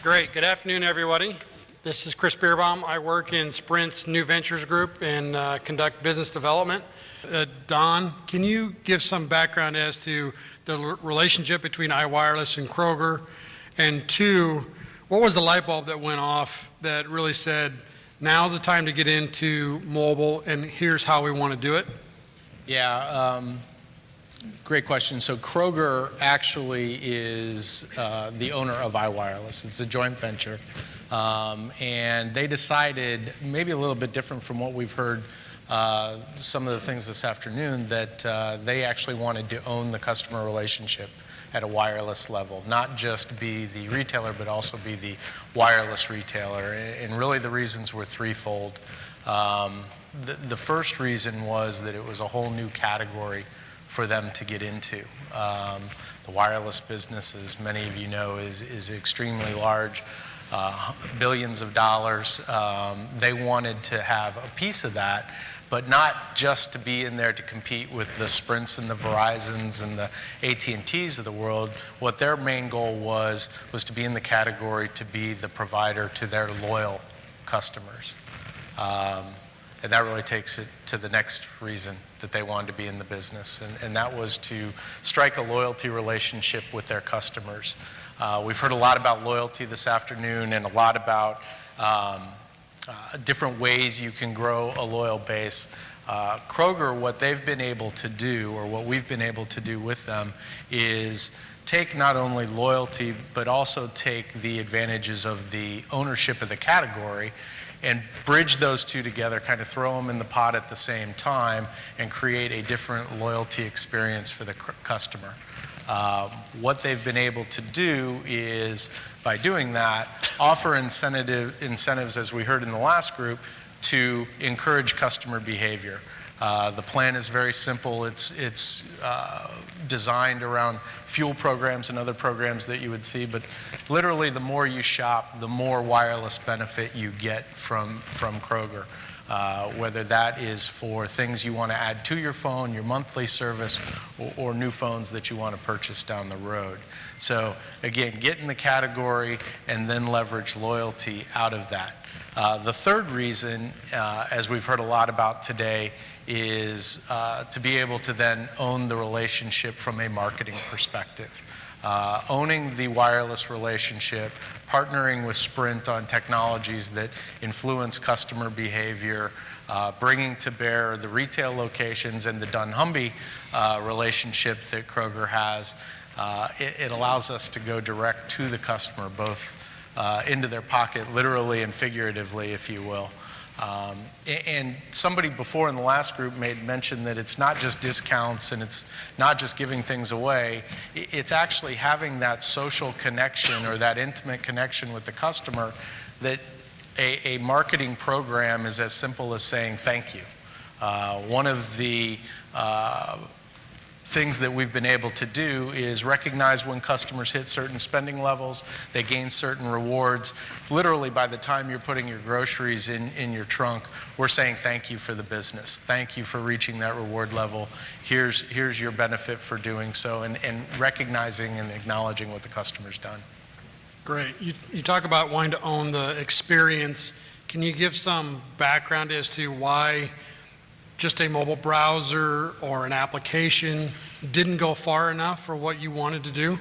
Great. Good afternoon, everybody. This is Chris Beerbaum. I work in Sprint's New Ventures Group and conduct business development. Don, can you give some background as to the relationship between iWireless and Kroger? And two, what was the light bulb that went off that really said, now's the time to get into mobile and here's how we want to do it? Yeah, great question. So Kroger actually is the owner of iWireless. It's a joint venture. And they decided, maybe a little bit different from what we've heard some of the things this afternoon, that they actually wanted to own the customer relationship at a wireless level, not just be the retailer, but also be the wireless retailer. And really the reasons were threefold. The first reason was that it was a whole new category for them to get into. The wireless business, as many of you know, is extremely large, billions of dollars. They wanted to have a piece of that, but not just to be in there to compete with the Sprints and the Verizons and the AT&Ts of the world. What their main goal was to be in the category to be the provider to their loyal customers. And that really takes it to the next reason that they wanted to be in the business, and that was to strike a loyalty relationship with their customers. We've heard a lot about loyalty this afternoon and a lot about different ways you can grow a loyal base. Kroger, what they've been able to do, or what we've been able to do with them, is take not only loyalty, but also take the advantages of the ownership of the category and bridge those two together, kind of throw them in the pot at the same time and create a different loyalty experience for the customer. What they've been able to do is, by doing that, offer incentives, as we heard in the last group, to encourage customer behavior. The plan is very simple. It's designed around fuel programs and other programs that you would see, but literally the more you shop, the more wireless benefit you get from Kroger. Whether that is for things you want to add to your phone, your monthly service, or new phones that you want to purchase down the road. So again, get in the category and then leverage loyalty out of that. The third reason, as we've heard a lot about today, is to be able to then own the relationship from a marketing perspective. Owning the wireless relationship, partnering with Sprint on technologies that influence customer behavior, bringing to bear the retail locations and the dunnhumby relationship that Kroger has, it allows us to go direct to the customer, both into their pocket, literally and figuratively, if you will. And somebody before in the last group made mention that it's not just discounts and it's not just giving things away. It's actually having that social connection or that intimate connection with the customer, that a marketing program is as simple as saying thank you. One of the things that we've been able to do is recognize when customers hit certain spending levels, they gain certain rewards. Literally, by the time you're putting your groceries in your trunk, we're saying thank you for the business. Thank you for reaching that reward level. Here's your benefit for doing so, and recognizing and acknowledging what the customer's done. Great. You talk about wanting to own the experience. Can you give some background as to why just a mobile browser or an application didn't go far enough for what you wanted to do?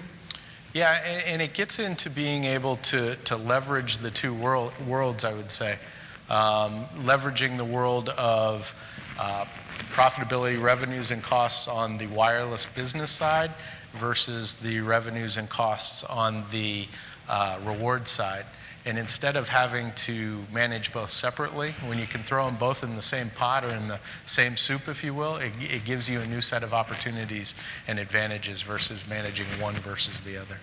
Yeah, and it gets into being able to leverage the two worlds, I would say. Leveraging the world of profitability, revenues, and costs on the wireless business side versus the revenues and costs on the reward side. And instead of having to manage both separately, when you can throw them both in the same pot or in the same soup, if you will, it gives you a new set of opportunities and advantages versus managing one versus the other.